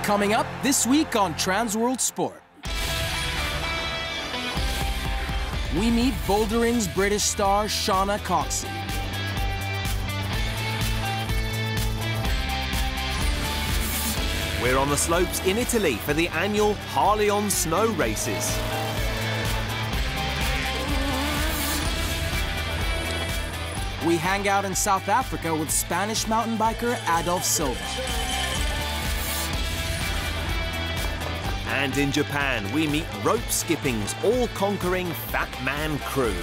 Coming up this week on Trans World Sport. We meet Bouldering's British star Shauna Coxsey. We're on the slopes in Italy for the annual Harley on Snow races. We hang out in South Africa with Spanish mountain biker Adolf Silva. And in Japan, we meet rope skipping's all-conquering Fat Man crew.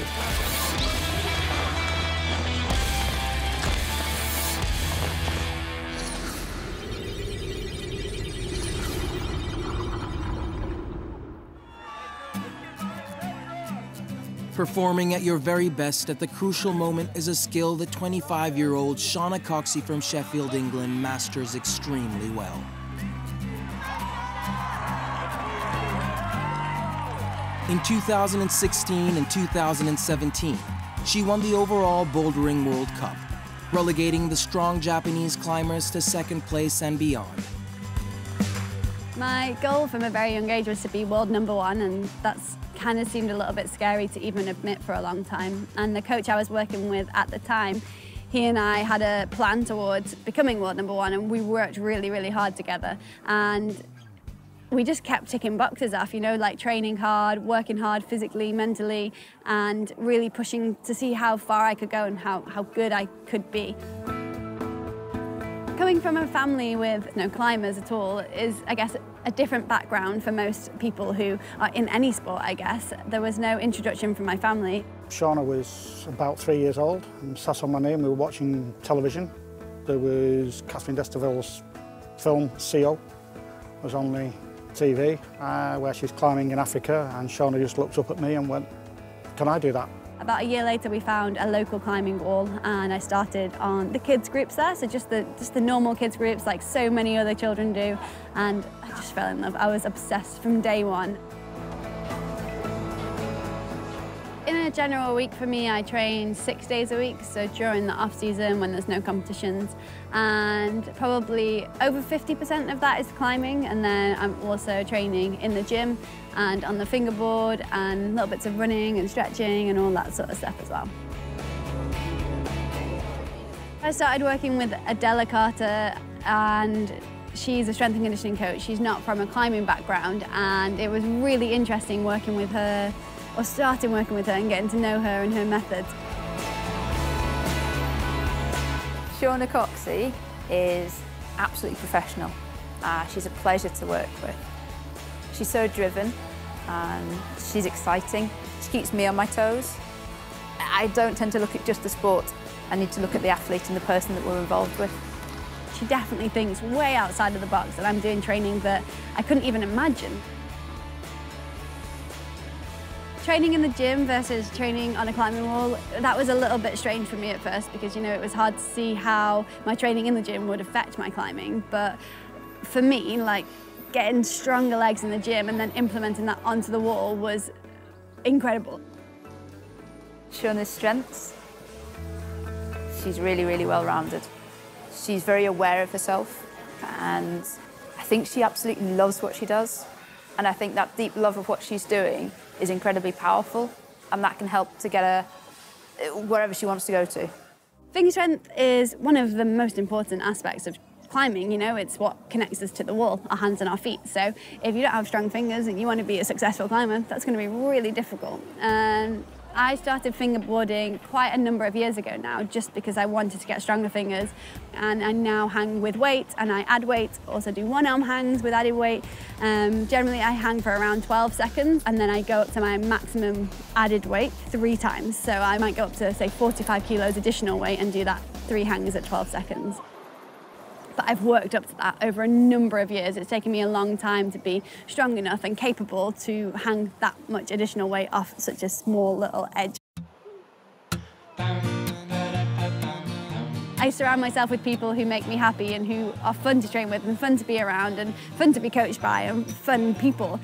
Performing at your very best at the crucial moment is a skill that 25-year-old Shauna Coxsey from Sheffield, England masters extremely well. In 2016 and 2017, she won the overall Bouldering World Cup, relegating the strong Japanese climbers to second place and beyond. My goal from a very young age was to be world #1, and that's kind of seemed a little bit scary to even admit for a long time. And the coach I was working with at the time, he and I had a plan towards becoming world #1, and we worked really, really hard together. And we just kept ticking boxes off, you know, like training hard, working hard physically, mentally, and really pushing to see how far I could go and how good I could be. Coming from a family with no climbers at all is, I guess, a different background for most people who are in any sport, I guess. There was no introduction from my family. Shauna was about 3 years old and sat on my knee and we were watching television. There was Catherine Destiville's film, CO, was on the TV, where she's climbing in Africa, and Shauna just looked up at me and went, "Can I do that?" About a year later, we found a local climbing wall, and I started on the kids groups there, so just the normal kids groups like so many other children do, and I just fell in love. I was obsessed from day one. In a general week for me, I train 6 days a week, so during the off-season when there's no competitions, and probably over 50% of that is climbing, and then I'm also training in the gym and on the fingerboard and little bits of running and stretching and all that sort of stuff as well. I started working with Adela Carter, and she's a strength and conditioning coach. She's not from a climbing background, and it was really interesting working with her, or starting working with her and getting to know her and her methods. Shauna Coxsey is absolutely professional. She's a pleasure to work with. She's so driven and she's exciting. She keeps me on my toes. I don't tend to look at just the sport. I need to look at the athlete and the person that we're involved with. She definitely thinks way outside of the box, and I'm doing training that I couldn't even imagine. Training in the gym versus training on a climbing wall, that was a little bit strange for me at first because, you know, it was hard to see how my training in the gym would affect my climbing. But for me, like, getting stronger legs in the gym and then implementing that onto the wall was incredible. Shauna's strengths, she's really, really well-rounded. She's very aware of herself, and I think she absolutely loves what she does. And I think that deep love of what she's doing is incredibly powerful, and that can help to get her wherever she wants to go to. Finger strength is one of the most important aspects of climbing, you know, it's what connects us to the wall, our hands and our feet. So if you don't have strong fingers and you want to be a successful climber, that's going to be really difficult. And I started fingerboarding quite a number of years ago now, just because I wanted to get stronger fingers. And I now hang with weight, and I add weight, also do one-arm hangs with added weight. Generally, I hang for around 12 seconds, and then I go up to my maximum added weight 3 times. So I might go up to, say, 45 kilos additional weight and do that 3 hangs at 12 seconds. But I've worked up to that over a number of years. It's taken me a long time to be strong enough and capable to hang that much additional weight off such a small little edge. I surround myself with people who make me happy and who are fun to train with and fun to be around and fun to be coached by and fun people.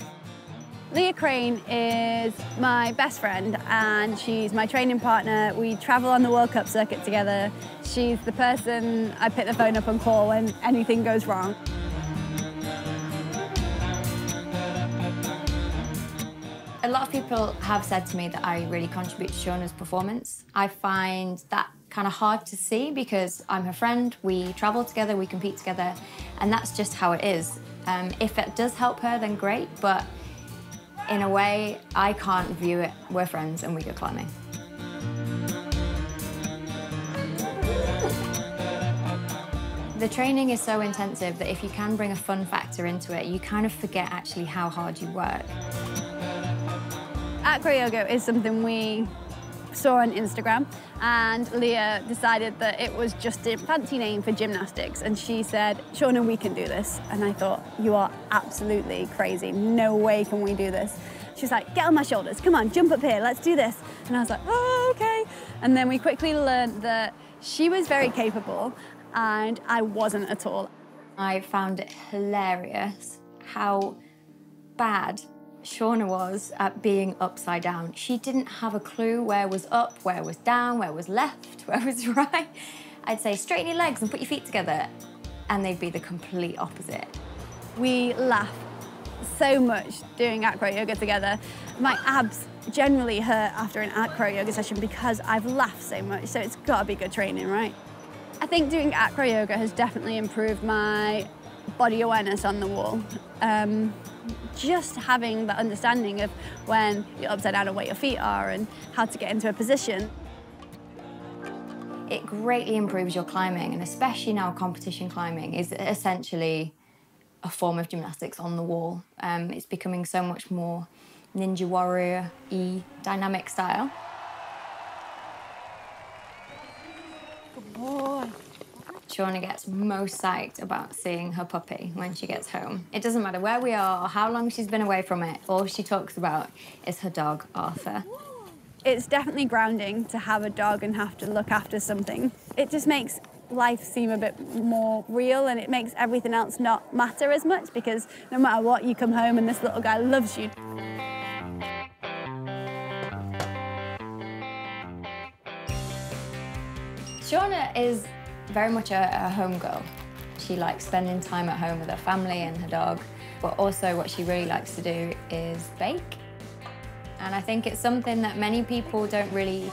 Leah Crane is my best friend and she's my training partner. We travel on the World Cup circuit together. She's the person I pick the phone up and call when anything goes wrong. lot of people have said to me that I really contribute to Shauna's performance. I find that kind of hard to see because I'm her friend, we travel together, we compete together, and that's just how it is. If it does help her, then great, but in a way, I can't view it. We're friends and we go climbing. The training is so intensive that if you can bring a fun factor into it, you kind of forget actually how hard you work. Acro yoga is something we saw on Instagram, and Leah decided that it was just a fancy name for gymnastics, and she said, Shauna, we can do this. And I thought, you are absolutely crazy. No way can we do this. She's like, get on my shoulders, come on, jump up here, let's do this. And I was like, oh, okay. And then we quickly learned that she was very capable and I wasn't at all. I found it hilarious how bad Shauna was at being upside down. She didn't have a clue where was up, where was down, where was left, where was right. I'd say straighten your legs and put your feet together, and they'd be the complete opposite. We laugh so much doing acro yoga together. My abs generally hurt after an acro yoga session because I've laughed so much, so it's got to be good training, right? I think doing acro yoga has definitely improved my body awareness on the wall. Just having the understanding of when you're upside down and where your feet are and how to get into a position. It greatly improves your climbing, and especially now competition climbing is essentially a form of gymnastics on the wall. It's becoming so much more Ninja Warrior-y dynamic style. Good boy. Shauna gets most psyched about seeing her puppy when she gets home. It doesn't matter where we are or how long she's been away from it, all she talks about is her dog, Arthur. It's definitely grounding to have a dog and have to look after something. It just makes life seem a bit more real, and it makes everything else not matter as much because no matter what, you come home and this little guy loves you. Shauna is very much a home girl. She likes spending time at home with her family and her dog, but also what she really likes to do is bake. And I think it's something that many people don't really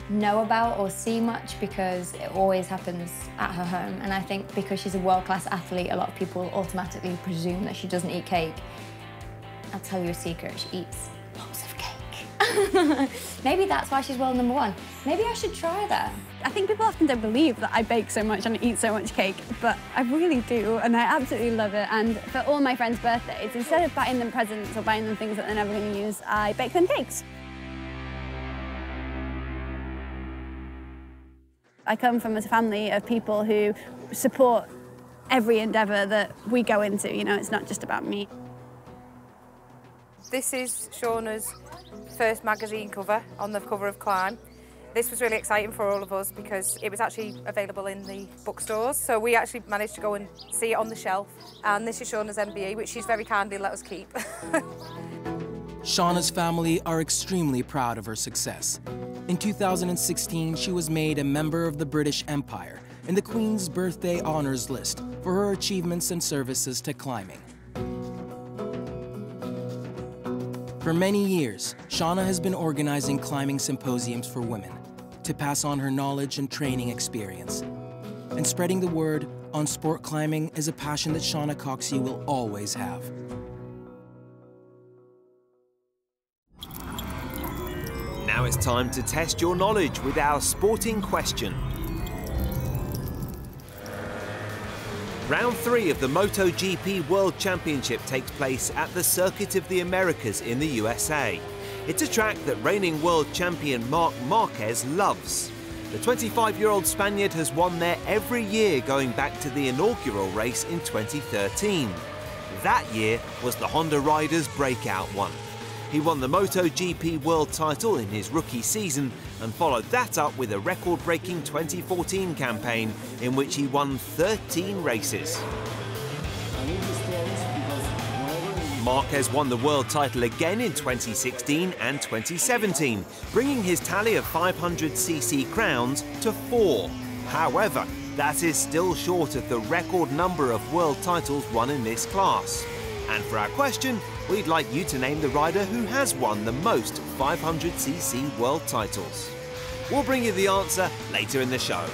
know about or see much because it always happens at her home. And I think because she's a world-class athlete, a lot of people automatically presume that she doesn't eat cake. I'll tell you a secret, she eats lots of cake. Maybe that's why she's world #1. Maybe I should try that. I think people often don't believe that I bake so much and eat so much cake, but I really do, and I absolutely love it. And for all my friends' birthdays, instead of buying them presents or buying them things that they're never going to use, I bake them cakes. I come from a family of people who support every endeavour that we go into, you know, it's not just about me. This is Shauna's first magazine cover on the cover of Climb. This was really exciting for all of us because it was actually available in the bookstores, so we actually managed to go and see it on the shelf. And this is Shauna's MBE, which she's very kindly let us keep. Shauna's family are extremely proud of her success. In 2016, she was made a member of the British Empire in the Queen's Birthday Honours List for her achievements and services to climbing. For many years, Shauna has been organizing climbing symposiums for women to pass on her knowledge and training experience. And spreading the word on sport climbing is a passion that Shauna Coxsey will always have. Now it's time to test your knowledge with our sporting question. Round 3 of the MotoGP World Championship takes place at the Circuit of the Americas in the USA. It's a track that reigning world champion Marc Marquez loves. The 25-year-old Spaniard has won there every year going back to the inaugural race in 2013. That year was the Honda rider's breakout one. He won the MotoGP World title in his rookie season and followed that up with a record-breaking 2014 campaign in which he won 13 races. Marquez won the world title again in 2016 and 2017, bringing his tally of 500cc crowns to 4. However, that is still short of the record number of world titles won in this class. And for our question, we'd like you to name the rider who has won the most 500cc world titles. We'll bring you the answer later in the show.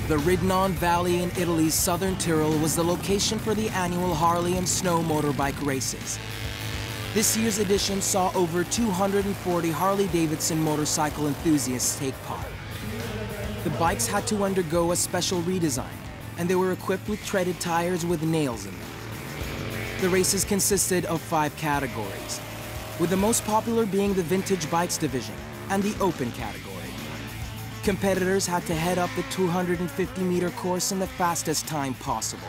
The Ridnon Valley in Italy's southern Tyrol was the location for the annual Harley and snow motorbike races. This year's edition saw over 240 Harley-Davidson motorcycle enthusiasts take part. The bikes had to undergo a special redesign, and they were equipped with treaded tires with nails in them. The races consisted of 5 categories, with the most popular being the vintage bikes division and the open category. Competitors had to head up the 250-meter course in the fastest time possible.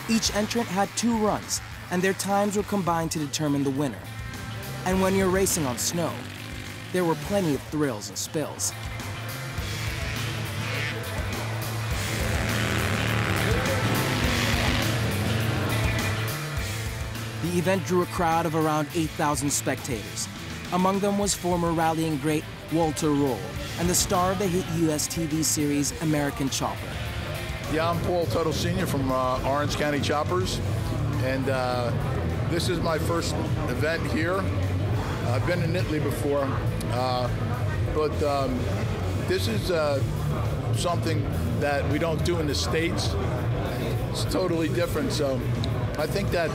Each entrant had 2 runs, and their times were combined to determine the winner. And when you're racing on snow, there were plenty of thrills and spills. The event drew a crowd of around 8,000 spectators. Among them was former rallying great Walter Roll and the star of the hit US TV series American Chopper. Yeah, I'm Paul Tuttle Sr. from Orange County Choppers, and this is my first event here. I've been in Italy before, but this is something that we don't do in the States. It's totally different, so I think that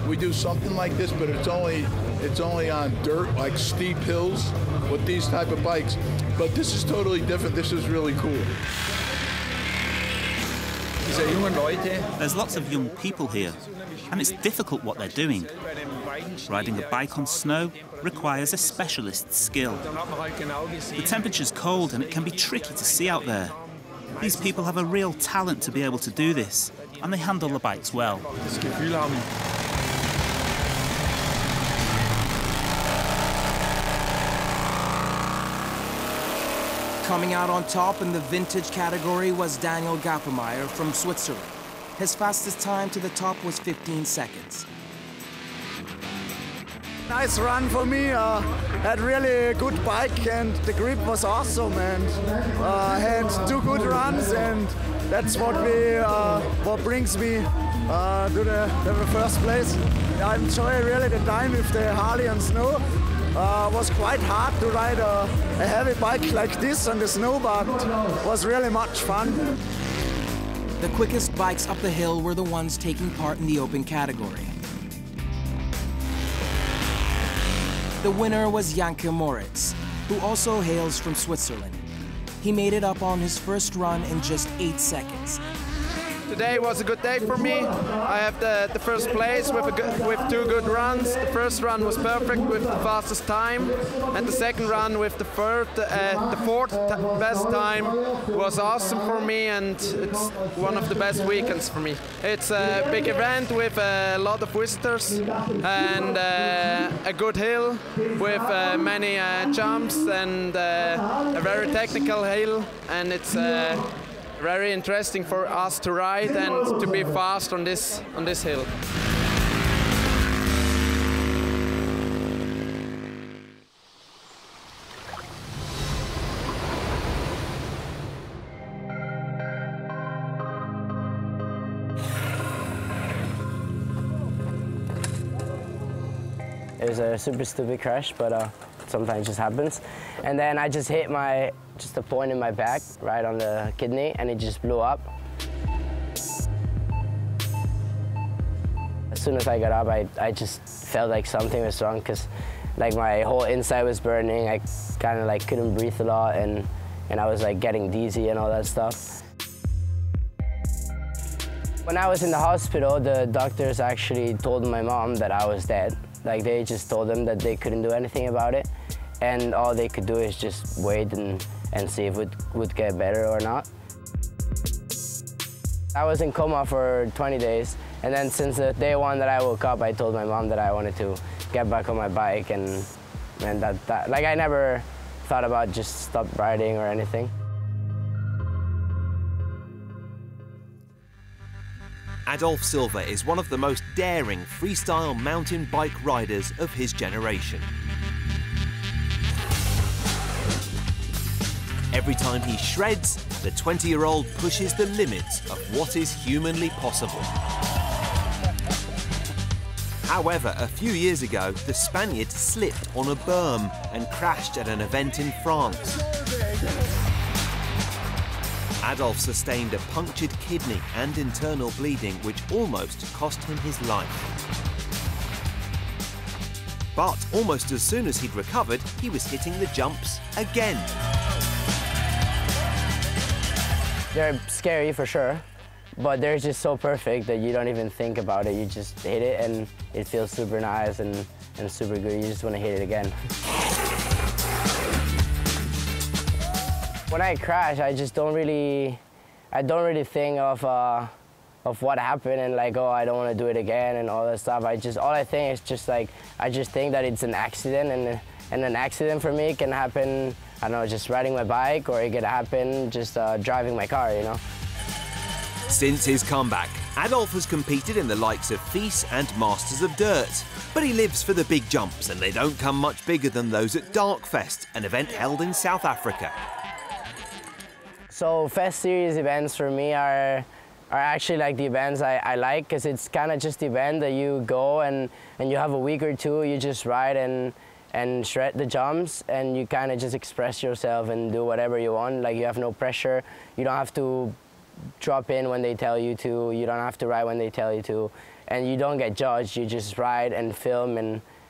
we do something like this, but it's only on dirt, like steep hills with these type of bikes. But this is totally different. This is really cool. There's lots of young people here, and it's difficult what they're doing. Riding a bike on snow requires a specialist's skill. The temperature's cold and it can be tricky to see out there. These people have a real talent to be able to do this, and they handle the bikes well. Coming out on top in the vintage category was Daniel Gappemeyer from Switzerland. His fastest time to the top was 15 seconds. Nice run for me. Had really a good bike and the grip was awesome, and had 2 good runs, and that's what brings me to the first place. I enjoy really the time with the Harley and snow. Was quite hard to ride a heavy bike like this on the snow, but was really much fun. The quickest bikes up the hill were the ones taking part in the open category. The winner was Janke Moritz, who also hails from Switzerland. He made it up on his first run in just 8 seconds. Today was a good day for me. I have the first place with 2 good runs. The first run was perfect with the fastest time, and the second run with the fourth best time was awesome for me, and it's one of the best weekends for me. It's a big event with a lot of visitors and a good hill with many jumps and a very technical hill, and it's very interesting for us to ride and to be fast on this hill. It was a super stupid crash, but sometimes it just happens. And then I just hit a point in my back, right on the kidney, and it just blew up. As soon as I got up, I just felt like something was wrong, because like my whole inside was burning. I kind of like couldn't breathe a lot, and I was like getting dizzy and all that stuff. When I was in the hospital, the doctors actually told my mom that I was dead. Like, they just told them that they couldn't do anything about it, and all they could do is just wait and see if it would get better or not. I was in coma for 20 days, and then since the day 1 that I woke up, I told my mom that I wanted to get back on my bike, and that like I never thought about just stop riding or anything. Adolf Silva is one of the most daring freestyle mountain bike riders of his generation. Every time he shreds, the 20-year-old pushes the limits of what is humanly possible. However, a few years ago, the Spaniard slipped on a berm and crashed at an event in France. Adolf sustained a punctured kidney and internal bleeding, which almost cost him his life. But almost as soon as he'd recovered, he was hitting the jumps again. They're scary for sure, but they're just so perfect that you don't even think about it. You just hit it and it feels super nice and super good. You just want to hit it again. When I crash, I don't really think of what happened and like, oh, I don't want to do it again and all that stuff. All I think is just like, I just think that it's an accident, and an accident for me can happen, I don't know, just riding my bike, or it could happen just driving my car, you know? Since his comeback, Adolf has competed in the likes of FIS and Masters of Dirt, but he lives for the big jumps, and they don't come much bigger than those at Darkfest, an event held in South Africa. So Fest Series events for me are actually like the events I like, because it's kind of just the event that you go and you have a week or two, you just ride and shred the jumps, and you kind of just express yourself and do whatever you want. Like, you have no pressure, you don't have to drop in when they tell you to, you don't have to ride when they tell you to, and you don't get judged, you just ride and film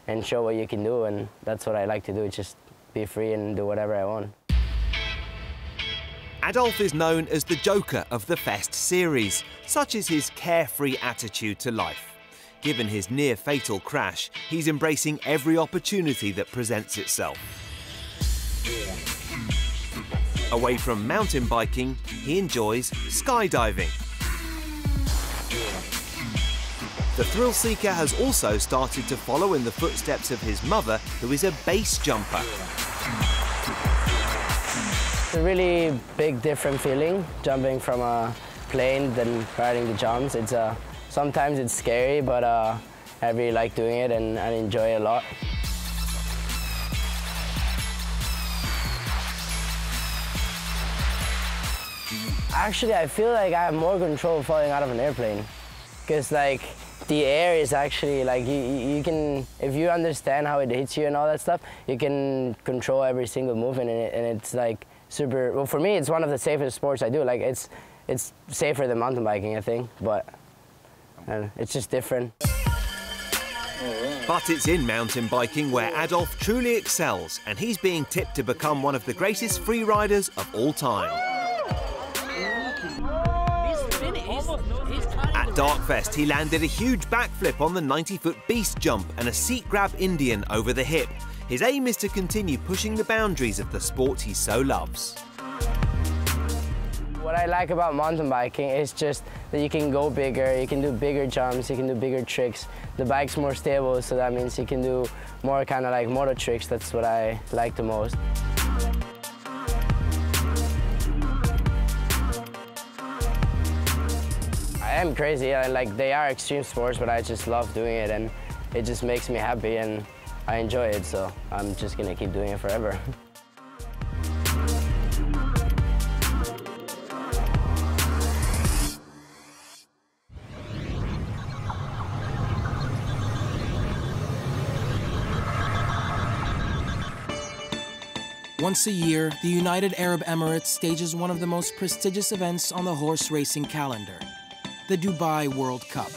and show what you can do, and that's what I like to do, just be free and do whatever I want. Adolf is known as the Joker of the Fest series. Such is his carefree attitude to life. Given his near-fatal crash, he's embracing every opportunity that presents itself. Away from mountain biking, he enjoys skydiving. The thrill seeker has also started to follow in the footsteps of his mother, who is a base jumper. It's a really big, different feeling, jumping from a plane than riding the jumps. Sometimes it's scary, but I really like doing it and I enjoy it a lot. Actually, I feel like I have more control falling out of an airplane, because like the air is actually like you can, if you understand how it hits you and all that stuff, you can control every single movement in it, and it's like super. Well, for me, it's one of the safest sports I do. Like it's safer than mountain biking, I think, but it's just different. But it's in mountain biking where Adolf truly excels, and he's being tipped to become one of the greatest freeriders of all time. At Darkfest, he landed a huge backflip on the 90-foot beast jump and a seat-grab Indian over the hip. His aim is to continue pushing the boundaries of the sport he so loves. What I like about mountain biking is just that you can go bigger, you can do bigger jumps, you can do bigger tricks. The bike's more stable, so that means you can do more kind of like moto tricks. That's what I like the most. I am crazy, and like they are extreme sports, but I just love doing it, and it just makes me happy, and I enjoy it, so I'm just gonna keep doing it forever. Once a year, the United Arab Emirates stages one of the most prestigious events on the horse racing calendar, the Dubai World Cup.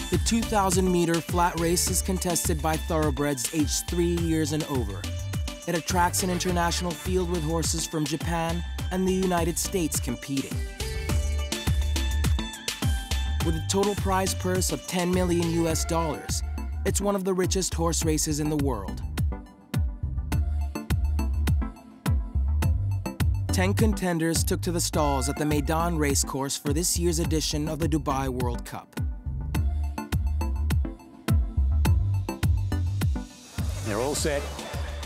The 2,000-meter flat race is contested by thoroughbreds aged 3 years and over. It attracts an international field with horses from Japan and the United States competing. With a total prize purse of $10 million US, it's one of the richest horse races in the world. 10 contenders took to the stalls at the Meydan racecourse for this year's edition of the Dubai World Cup. They're all set.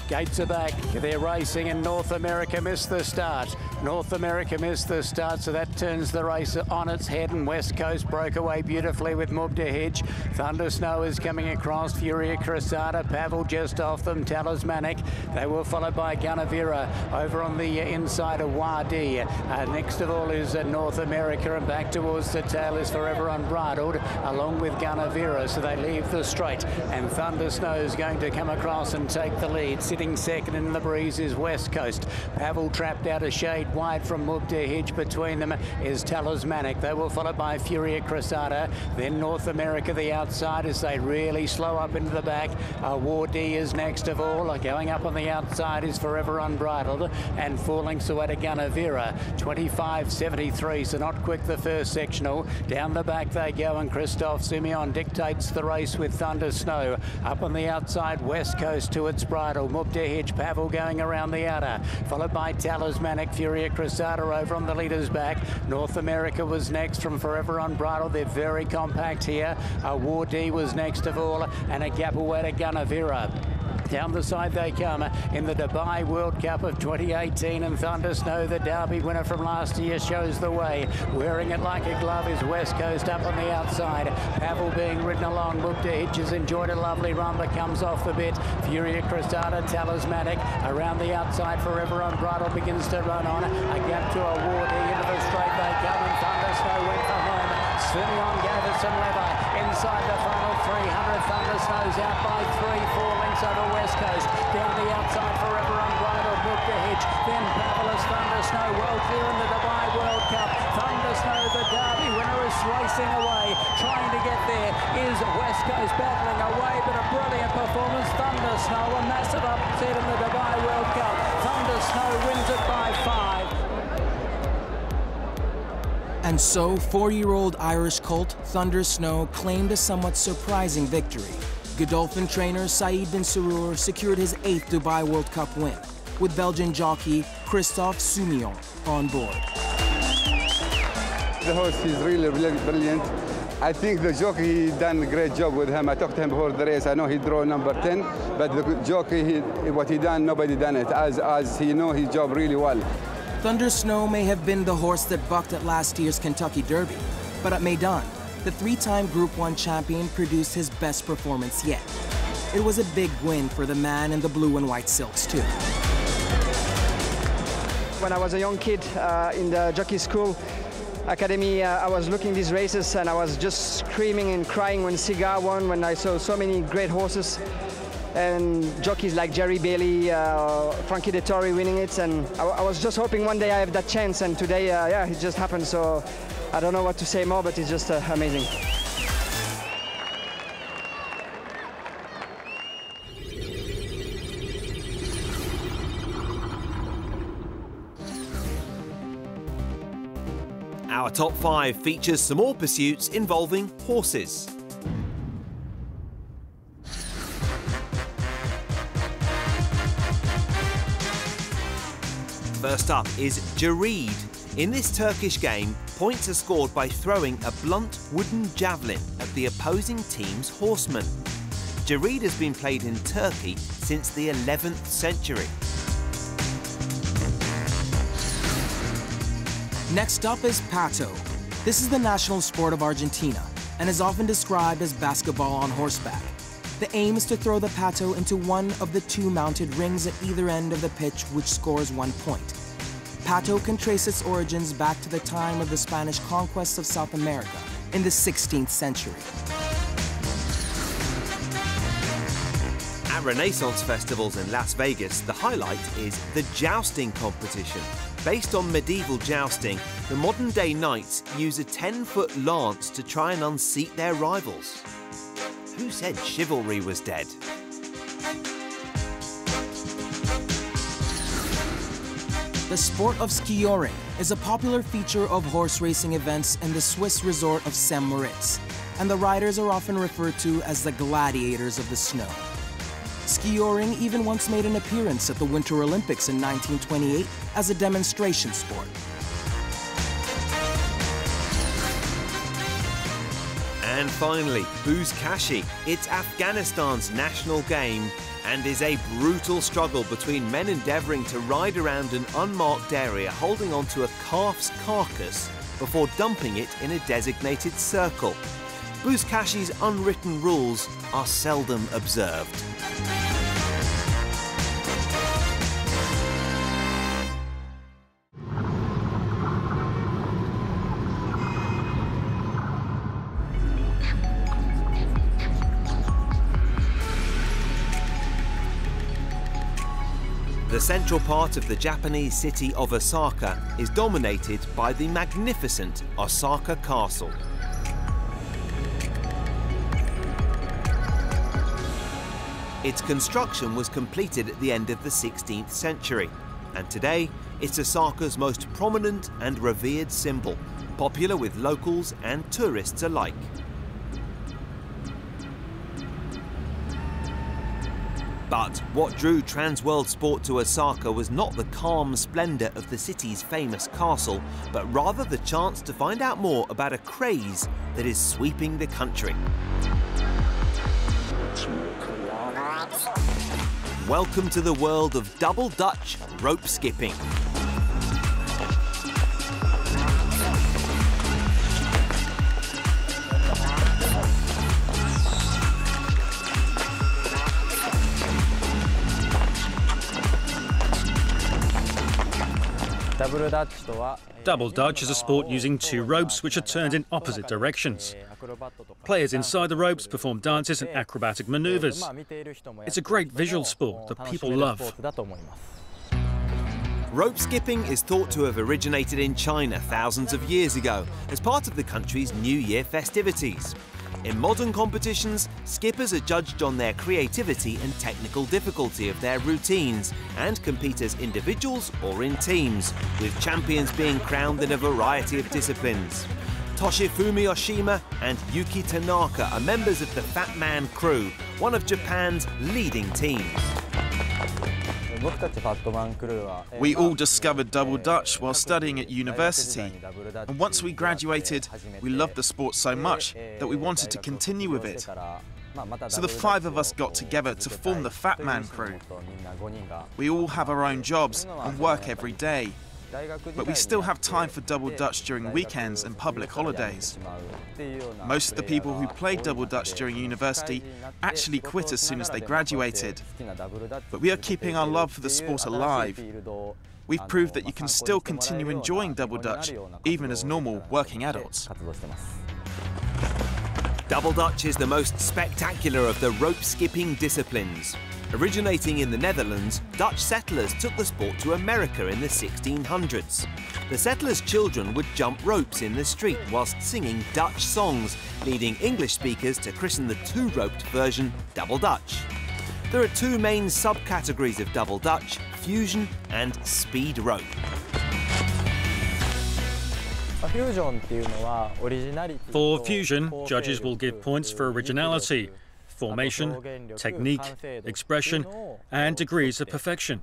Gates are back. They're racing, and North America missed the start. North America missed the start, so that turns the race on its head, and West Coast broke away beautifully with Mubdahij. Thunder Snow is coming across. Furia Cressada, Pavel just off them. Talismanic. They were followed by Ganavira over on the inside of Wadi. Next of all is North America, and back towards the tail is Forever Unbridled along with Ganavira, so they leave the straight, and Thunder Snow is going to come across and take the lead. Sitting second in the breeze is West Coast. Pavel trapped out a shade wide from Mubdahij. Between them is Talismanic. They were followed by Furia Cressada. Then North America, the outside, as they really slow up into the back. Wardy is next of all. Going up on the outside is Forever Unbridled, and falling Sueta Ganavira. 25.73, so not quick the first sectional. Down the back they go, and Christoph Simeon dictates the race with Thunder Snow. Up on the outside, West Coast to its bridle. Mubdahij, Pavel going around the outer, followed by Talismanic. Furia Cressada over on the leader's back. North America was next from Forever Unbridled. They're very compact here. Wardy was next of all, and a Gapueta Ganavira. Down the side they come in the Dubai World Cup of 2018, and Thunder Snow, the Derby winner from last year, shows the way. Wearing it like a glove is West Coast up on the outside. Pavel being ridden along. Mubdahij has enjoyed a lovely run but comes off the bit. Furia Cressada, Talismanic around the outside. Forever Unbridled begins to run on. A gap to a Wardy. Into the straight they come, and Thunder Snow went for home. Simeon gave it some lever inside the final 300. Thunder Snow's out by 3, 4 lengths over West Coast. Down the outside, Forever Unbridled, Mubdahij. Then Pavel's Thunder Snow well clear in the Dubai World Cup. Thunder Snow, the Derby winner, is racing away. Trying to get there is West Coast, battling away, but a brilliant performance. Thunder Snow, a massive upset in the Dubai World Cup. Thunder Snow wins it by 5. And so, 4-year-old Irish colt Thunder Snow claimed a somewhat surprising victory. Godolphin trainer Saïd bin Surur secured his 8th Dubai World Cup win, with Belgian jockey Christoph Simeon on board. The horse is really brilliant. I think the jockey, he done a great job with him. I talked to him before the race. I know he drew number 10, but the jockey, what he done, nobody done it, as he know his job really well. Thunder Snow may have been the horse that bucked at last year's Kentucky Derby, but at Meydan, the 3-time Group 1 champion produced his best performance yet. It was a big win for the man in the blue and white silks too. When I was a young kid in the jockey school academy, I was looking these races, and I was just screaming and crying when Cigar won, when I saw so many great horses and jockeys like Jerry Bailey, Frankie Dettori winning it, and I was just hoping one day I have that chance, and today, yeah, it just happened, so I don't know what to say more, but it's just amazing. Our top 5 features some more pursuits involving horses. First up is Jareed. In this Turkish game, points are scored by throwing a blunt wooden javelin at the opposing team's horseman. Jareed has been played in Turkey since the 11th century. Next up is Pato. This is the national sport of Argentina and is often described as basketball on horseback. The aim is to throw the pato into one of the 2 mounted rings at either end of the pitch, which scores 1 point. Pato can trace its origins back to the time of the Spanish conquest of South America in the 16th century. At Renaissance festivals in Las Vegas, the highlight is the jousting competition. Based on medieval jousting, the modern-day knights use a 10-foot lance to try and unseat their rivals. Who said chivalry was dead? The sport of skioring is a popular feature of horse racing events in the Swiss resort of St. Moritz, and the riders are often referred to as the gladiators of the snow. Skioring even once made an appearance at the Winter Olympics in 1928 as a demonstration sport. And finally, Buzkashi. It's Afghanistan's national game and is a brutal struggle between men endeavouring to ride around an unmarked area holding onto a calf's carcass before dumping it in a designated circle. Buzkashi's unwritten rules are seldom observed. The central part of the Japanese city of Osaka is dominated by the magnificent Osaka Castle. Its construction was completed at the end of the 16th century, and today it's Osaka's most prominent and revered symbol, popular with locals and tourists alike. But what drew Trans-World Sport to Osaka was not the calm splendour of the city's famous castle, but rather the chance to find out more about a craze that is sweeping the country. Welcome to the world of double Dutch rope skipping. Double Dutch is a sport using two ropes which are turned in opposite directions. Players inside the ropes perform dances and acrobatic maneuvers. It's a great visual sport that people love. Rope skipping is thought to have originated in China thousands of years ago as part of the country's New Year festivities. In modern competitions, skippers are judged on their creativity and technical difficulty of their routines and compete as individuals or in teams, with champions being crowned in a variety of disciplines. Toshifumi Oshima and Yuki Tanaka are members of the Fat Man crew, one of Japan's leading teams. We all discovered double Dutch while studying at university, and once we graduated, we loved the sport so much that we wanted to continue with it. So the 5 of us got together to form the Fat Man crew. We all have our own jobs and work every day, but we still have time for double Dutch during weekends and public holidays. Most of the people who played double Dutch during university actually quit as soon as they graduated. But we are keeping our love for the sport alive. We've proved that you can still continue enjoying double Dutch, even as normal working adults. Double Dutch is the most spectacular of the rope skipping disciplines. Originating in the Netherlands, Dutch settlers took the sport to America in the 1600s. The settlers' children would jump ropes in the street whilst singing Dutch songs, leading English speakers to christen the two-roped version Double Dutch. There are 2 main subcategories of Double Dutch, fusion and speed rope. For fusion, judges will give points for originality, formation, technique, expression, and degrees of perfection.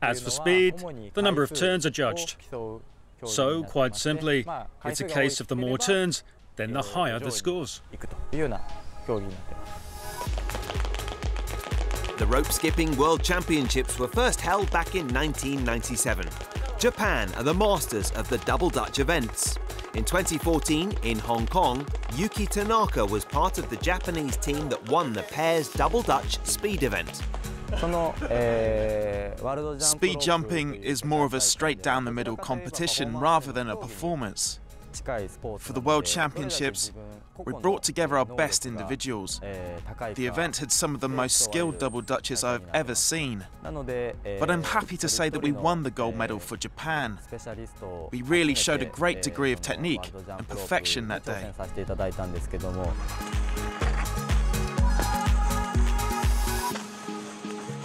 As for speed, the number of turns are judged. So, quite simply, it's a case of the more turns, then the higher the scores. The rope skipping World Championships were first held back in 1997. Japan are the masters of the double Dutch events. In 2014, in Hong Kong, Yuki Tanaka was part of the Japanese team that won the pairs double Dutch speed event. Speed jumping is more of a straight down the middle competition rather than a performance. For the World Championships, we brought together our best individuals. The event had some of the most skilled double Dutches I've ever seen. But I'm happy to say that we won the gold medal for Japan. We really showed a great degree of technique and perfection that day.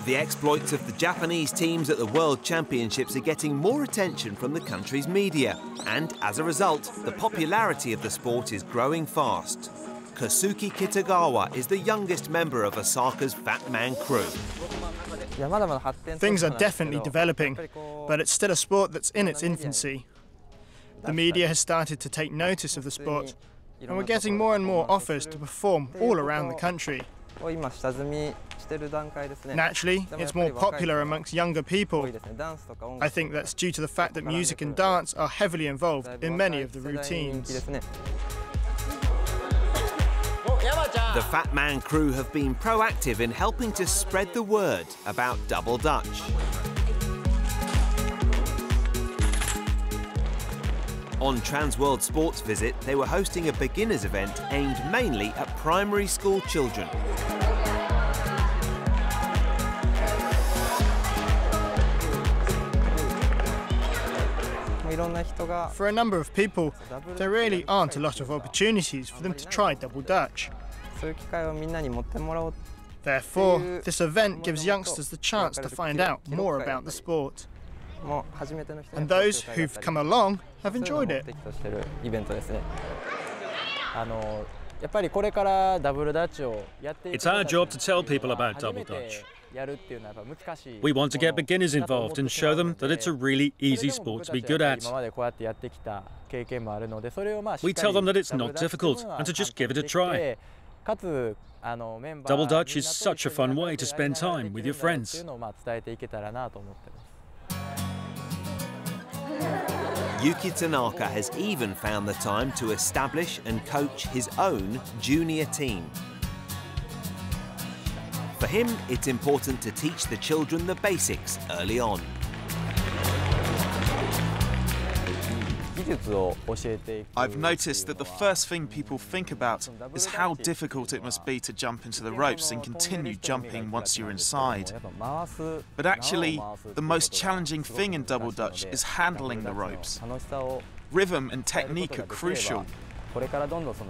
The exploits of the Japanese teams at the World Championships are getting more attention from the country's media, and as a result, the popularity of the sport is growing fast. Kosuke Kitagawa is the youngest member of Osaka's Fat Man crew. Things are definitely developing, but it's still a sport that's in its infancy. The media has started to take notice of the sport, and we're getting more and more offers to perform all around the country. Naturally, it's more popular amongst younger people. I think that's due to the fact that music and dance are heavily involved in many of the routines. The Fat Man crew have been proactive in helping to spread the word about Double Dutch. On Trans World Sports Visit, they were hosting a beginners event aimed mainly at primary school children. For a number of people, there really aren't a lot of opportunities for them to try Double Dutch. Therefore, this event gives youngsters the chance to find out more about the sport. And those who've come along have enjoyed it. It's our job to tell people about Double Dutch. We want to get beginners involved and show them that it's a really easy sport to be good at. We tell them that it's not difficult and to just give it a try. Double Dutch is such a fun way to spend time with your friends. Yuki Tanaka has even found the time to establish and coach his own junior team. For him, it's important to teach the children the basics early on. I've noticed that the first thing people think about is how difficult it must be to jump into the ropes and continue jumping once you're inside. But actually, the most challenging thing in Double Dutch is handling the ropes. Rhythm and technique are crucial.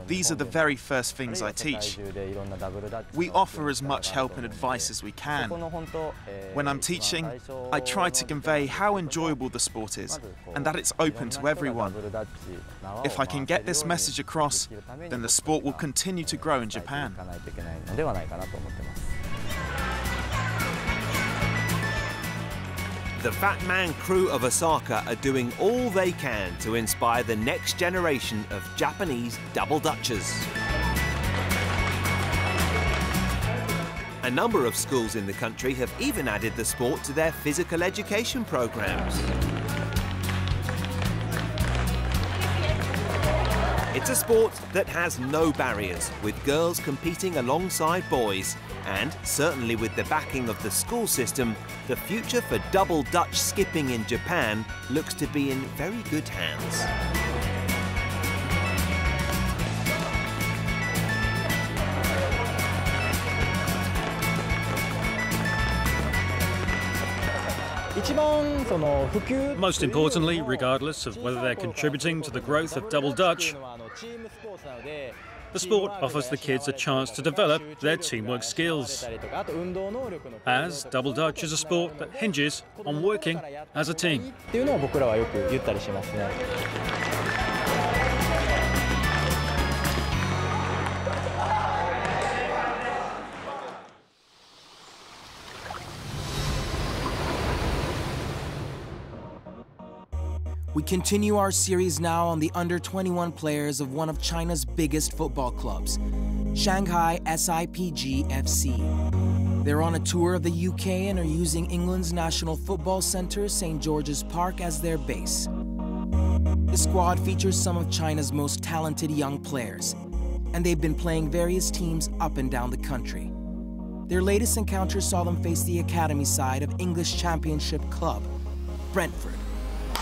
These are the very first things I teach. We offer as much help and advice as we can. When I'm teaching, I try to convey how enjoyable the sport is and that it's open to everyone. If I can get this message across, then the sport will continue to grow in Japan. The Fat Man crew of Osaka are doing all they can to inspire the next generation of Japanese Double Dutchers. A number of schools in the country have even added the sport to their physical education programs. It's a sport that has no barriers, with girls competing alongside boys. And, certainly with the backing of the school system, the future for Double Dutch skipping in Japan looks to be in very good hands. Most importantly, regardless of whether they're contributing to the growth of Double Dutch, the sport offers the kids a chance to develop their teamwork skills, as Double Dutch is a sport that hinges on working as a team. We continue our series now on the under-21 players of one of China's biggest football clubs, Shanghai SIPG FC. They're on a tour of the UK and are using England's National Football Centre, St George's Park, as their base. The squad features some of China's most talented young players, and they've been playing various teams up and down the country. Their latest encounter saw them face the academy side of English Championship club, Brentford.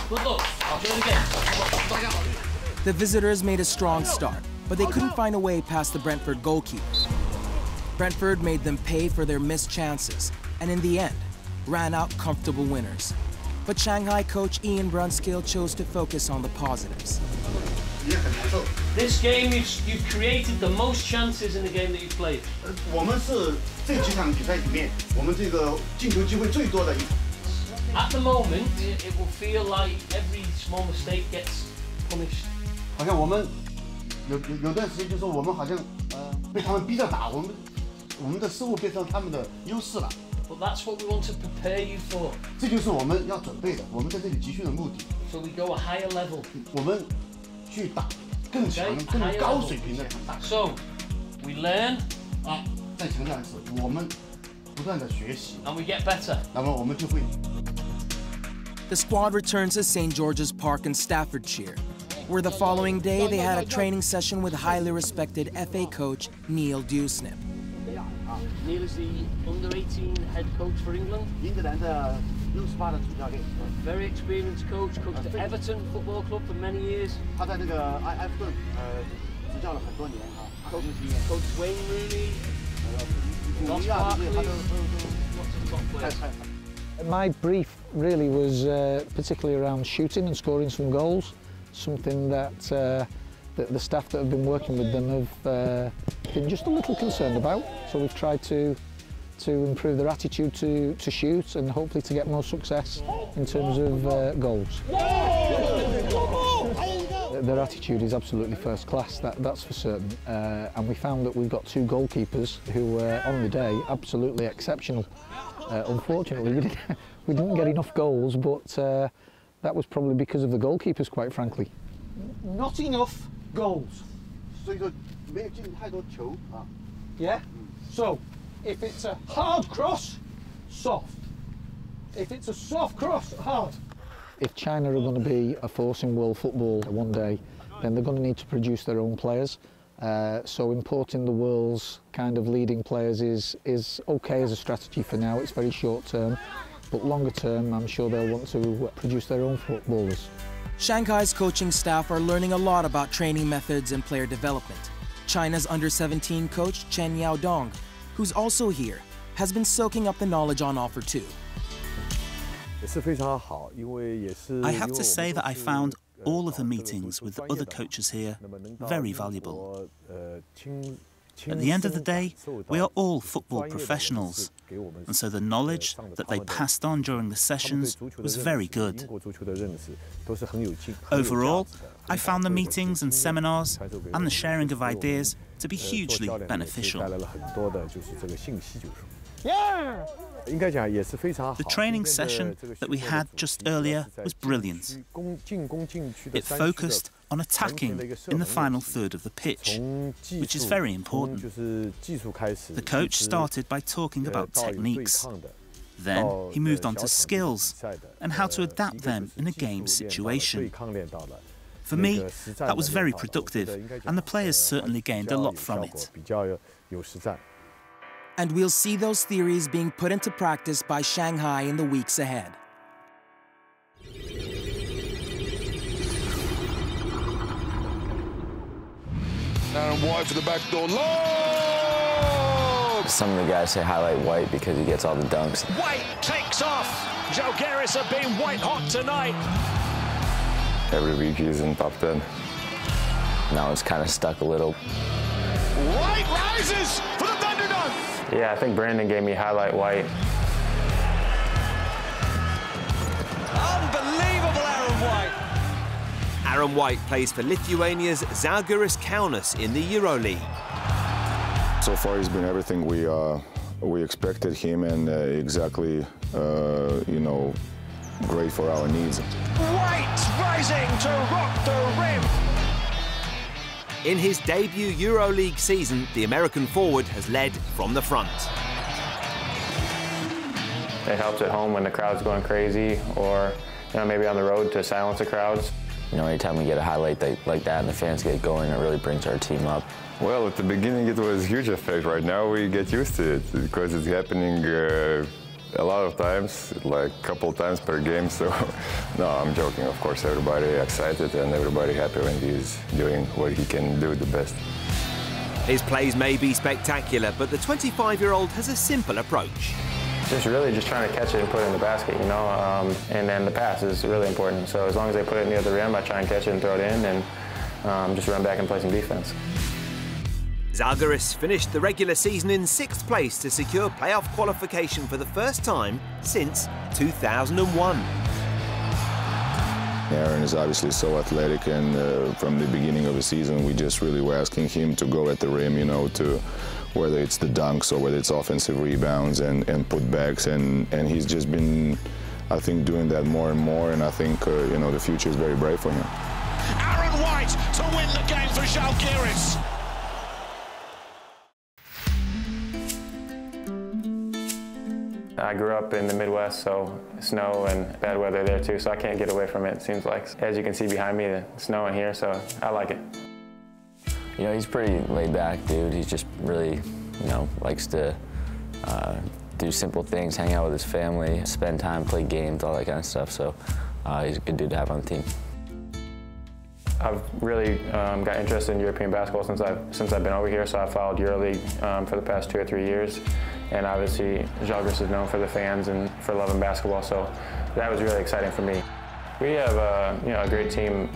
Good luck. I'll do it again. The visitors made a strong start, but they couldn't find a way past the Brentford goalkeeper. Brentford made them pay for their missed chances, and in the end, ran out comfortable winners. But Shanghai coach Ian Brunskill chose to focus on the positives. This game, you've created the most chances in the game that you've played. At the moment, it will feel like every small mistake gets punished. But that's what we want to prepare you for. So we go a higher level. So, we learn and we get better. The squad returns to St. George's Park in Staffordshire, where the following day they had a training session with highly respected FA coach Neil Dewsnip. Neil is the under-18 head coach for England. Very experienced coach, coached at Everton Football Club for many years. Coached Wayne Rooney, Ross Barkley, lots of top players. My brief really was particularly around shooting and scoring some goals, something that the staff that have been working with them have been just a little concerned about. So we've tried to improve their attitude to shoot and hopefully to get more success in terms of goals. Their attitude is absolutely first class, that's for certain. And we found that we've got two goalkeepers who were on the day absolutely exceptional. Unfortunately, we didn't get enough goals, but that was probably because of the goalkeepers, quite frankly. Not enough goals. Yeah? So, if it's a hard cross, soft. If it's a soft cross, hard. If China are going to be a force in world football one day, then they're going to need to produce their own players. So importing the world's kind of leading players is okay as a strategy for now. It's very short term, but longer term I'm sure they'll want to produce their own footballers. Shanghai's coaching staff are learning a lot about training methods and player development. China's under-17 coach Chen Yaodong, who's also here, has been soaking up the knowledge on offer too. I have to say that I found all of the meetings with the other coaches here very valuable. At the end of the day, we are all football professionals, and so the knowledge that they passed on during the sessions was very good. Overall, I found the meetings and seminars and the sharing of ideas to be hugely beneficial. Yeah! The training session that we had just earlier was brilliant. It focused on attacking in the final third of the pitch, which is very important. The coach started by talking about techniques. Then he moved on to skills and how to adapt them in a game situation. For me, that was very productive, and the players certainly gained a lot from it. And we'll see those theories being put into practice by Shanghai in the weeks ahead. Aaron White for the back door. Low! Some of the guys say highlight White because he gets all the dunks. White takes off. Joe have been white hot tonight. Every week he's in top 10. Now it's kind of stuck a little. White rises for the thunder dunk. Yeah, I think Brandon gave me highlight White. Unbelievable Aaron White. Aaron White plays for Lithuania's Žalgiris Kaunas in the EuroLeague. So far he's been everything we expected him, and exactly, you know, great for our needs. White rising to rock the rim. In his debut EuroLeague season, the American forward has led from the front. It helps at home when the crowd's going crazy, or maybe on the road to silence the crowds. Anytime we get a highlight like that and the fans get going, it really brings our team up. Well, at the beginning it was a huge effect. Right now we get used to it because it's happening a lot of times, like a couple times per game. So, no, I'm joking. Of course, everybody excited and everybody happy when he's doing what he can do the best. His plays may be spectacular, but the 25-year-old has a simple approach. Just trying to catch it and put it in the basket, and then the pass is really important. So as long as they put it near the rim, I try and catch it and throw it in, and just run back and play some defense. Žalgiris finished the regular season in 6th place to secure playoff qualification for the first time since 2001. Aaron is obviously so athletic, and from the beginning of the season we just really were asking him to go at the rim, to whether it's the dunks or whether it's offensive rebounds and putbacks, and he's just been, I think, doing that more and more, and I think the future is very bright for him. Aaron White to win the game Žalgiris. I grew up in the Midwest, so snow and bad weather there too, so I can't get away from it, it seems like. As you can see behind me, the snow in here, so I like it. You know, he's pretty laid back, dude. He's just really, you know, likes to do simple things, hang out with his family, spend time, play games, all that kind of stuff, so he's a good dude to have on the team. I've really got interested in European basketball since I've been over here, so I've followed EuroLeague for the past 2 or 3 years. And obviously, Žalgiris is known for the fans and for loving basketball, so that was really exciting for me. We have a great team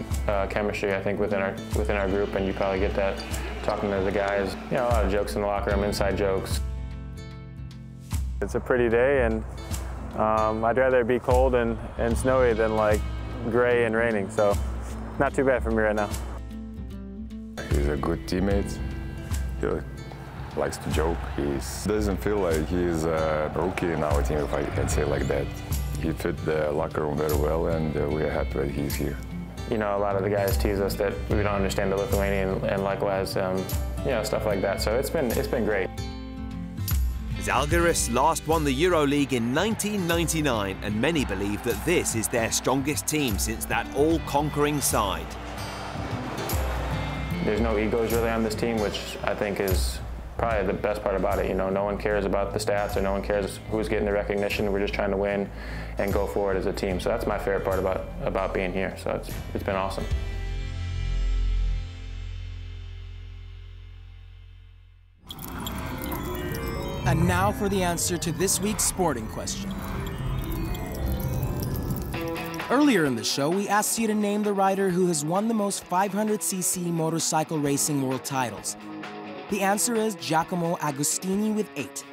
chemistry, I think, within our group, and you probably get that talking to the guys. You know, a lot of jokes in the locker room, inside jokes. It's a pretty day, and I'd rather it be cold and snowy than like gray and raining, so not too bad for me right now. He's a good teammate. He likes to joke. He doesn't feel like he's a rookie in our team, if I can say like that. He fit the locker room very well, and we're happy that he's here. You know, a lot of the guys tease us that we don't understand the Lithuanian, and likewise, you know, stuff like that. So it's been great. Žalgiris last won the EuroLeague in 1999, and many believe that this is their strongest team since that all-conquering side. There's no egos really on this team, which I think is probably the best part about it. You know, no one cares about the stats, or no one cares who's getting the recognition. We're just trying to win and go forward as a team. So that's my favorite part about being here. So it's been awesome. And now for the answer to this week's sporting question. Earlier in the show, we asked you to name the rider who has won the most 500cc motorcycle racing world titles. The answer is Giacomo Agostini with 8.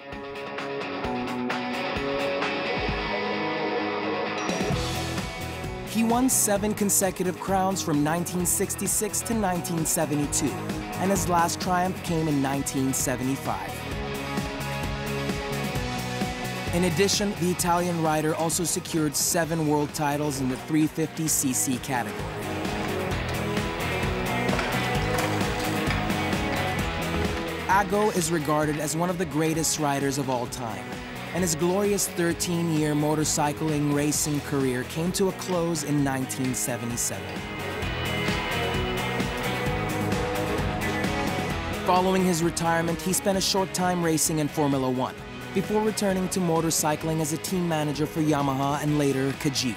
He won 7 consecutive crowns from 1966 to 1972, and his last triumph came in 1975. In addition, the Italian rider also secured 7 world titles in the 350cc category. Ago is regarded as one of the greatest riders of all time, and his glorious 13-year motorcycling racing career came to a close in 1977. Following his retirement, he spent a short time racing in Formula One, before returning to motorcycling as a team manager for Yamaha and later Cagiva.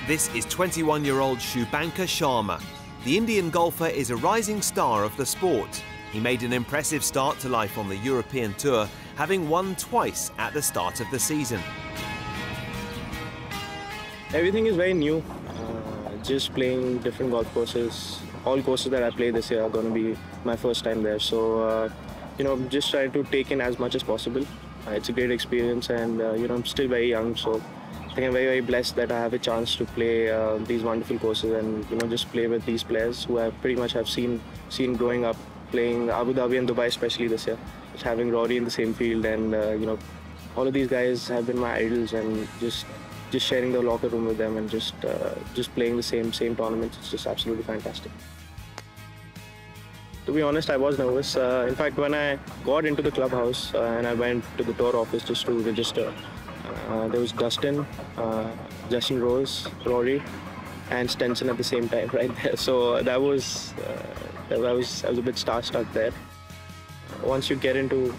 This is 21-year-old Shubhankar Sharma. The Indian golfer is a rising star of the sport. He made an impressive start to life on the European Tour, having won twice at the start of the season. Everything is very new. Just playing different golf courses. All courses that I play this year are going to be my first time there. So, you know, just try to take in as much as possible. It's a great experience, and you know, I'm still very young, so I think I'm very, very blessed that I have a chance to play these wonderful courses, and you know, just play with these players who I pretty much have seen growing up, playing Abu Dhabi and Dubai, especially this year. Just having Rory in the same field, and you know, all of these guys have been my idols, and just sharing the locker room with them, and just playing the same tournaments. It's just absolutely fantastic. To be honest, I was nervous. In fact, when I got into the clubhouse and I went to the tour office just to register, there was Justin Rose, Rory, and Stenson at the same time, right there. So I was a bit starstruck there. Once you get into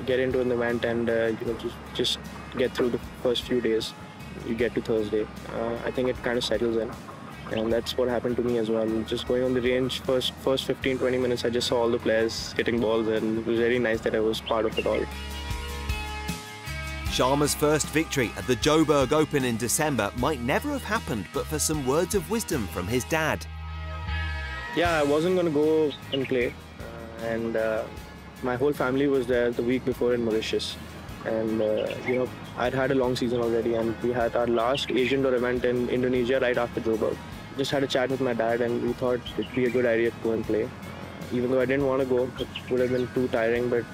an event and you know, just get through the first few days, you get to Thursday. I think it kind of settles in, and that's what happened to me as well. Just going on the range, first 15-20 minutes, I just saw all the players hitting balls, and it was very nice that I was part of it all. Sharma's first victory at the Joburg Open in December might never have happened but for some words of wisdom from his dad. Yeah, I wasn't going to go and play, and my whole family was there the week before in Mauritius, and you know, I'd had a long season already, and we had our last Asian Tour event in Indonesia right after Joburg. Just had a chat with my dad, and we thought it'd be a good idea to go and play. even though I didn't want to go, it would have been too tiring, but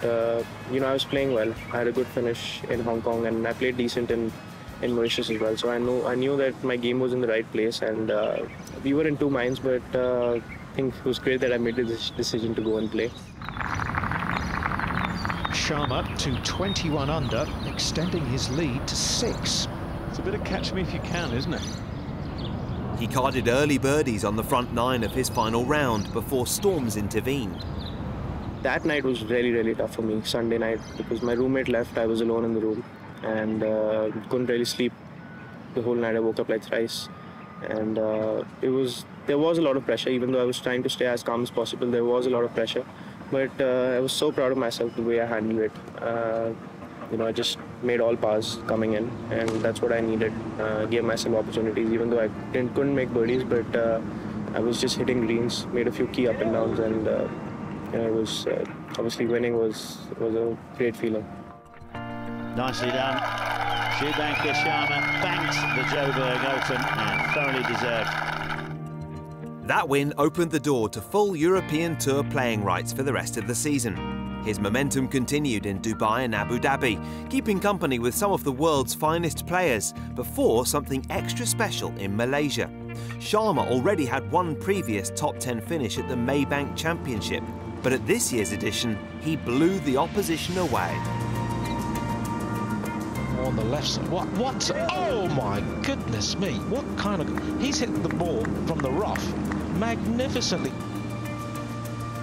you know, I was playing well. I had a good finish in Hong Kong, and I played decent in Mauritius as well. So I knew that my game was in the right place, and we were in two minds, but I think it was great that I made the decision to go and play. Sharma to 21 under, extending his lead to 6. It's a bit of catch me if you can, isn't it? He carded early birdies on the front 9 of his final round before storms intervened. That night was really, really tough for me, Sunday night, because my roommate left, I was alone in the room, and couldn't really sleep the whole night. I woke up like thrice, and there was a lot of pressure. Even though I was trying to stay as calm as possible, there was a lot of pressure. But I was so proud of myself the way I handled it. You know, I just made all pars coming in, and that's what I needed. Gave myself opportunities, even though I couldn't make birdies, but I was just hitting greens, made a few key up and downs, and you know, it was obviously winning was a great feeling. Nicely done. Shoebanker Sharma thanks the Joburg Open, and thoroughly deserved. That win opened the door to full European Tour playing rights for the rest of the season. His momentum continued in Dubai and Abu Dhabi, keeping company with some of the world's finest players before something extra special in Malaysia. Sharma already had one previous top 10 finish at the Maybank Championship, but at this year's edition, he blew the opposition away. On the left side, what? Oh my goodness me! What kind of? He's hit the ball from the rough magnificently.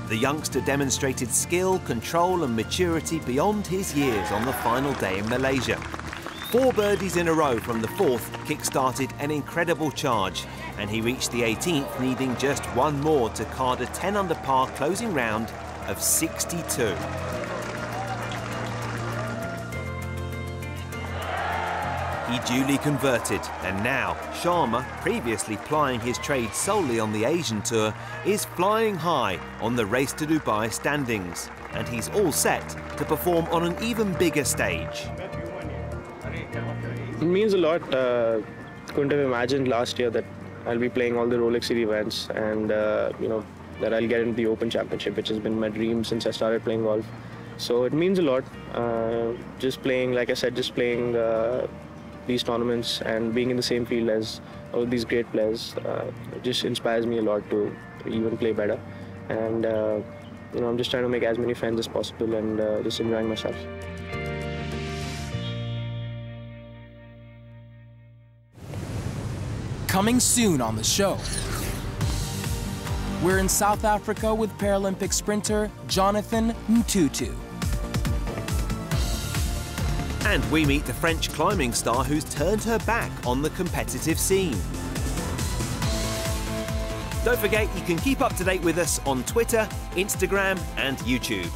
The youngster demonstrated skill, control and maturity beyond his years on the final day in Malaysia. 4 birdies in a row from the 4th kick-started an incredible charge, and he reached the 18th needing just one more to card a 10 under par closing round of 62. He duly converted, and now Sharma, previously plying his trade solely on the Asian Tour, is flying high on the Race to Dubai standings, and he's all set to perform on an even bigger stage. It means a lot. Couldn't have imagined last year that I'll be playing all the Rolex Series events, and you know, that I'll get into the Open Championship, which has been my dream since I started playing golf. So it means a lot. Just playing, like I said, just playing these tournaments and being in the same field as all these great players just inspires me a lot to even play better. And you know, I'm just trying to make as many friends as possible and just enjoying myself. Coming soon on the show, we're in South Africa with Paralympic sprinter Jonathan Mtutu. And we meet the French climbing star who's turned her back on the competitive scene. Don't forget, you can keep up to date with us on Twitter, Instagram and YouTube.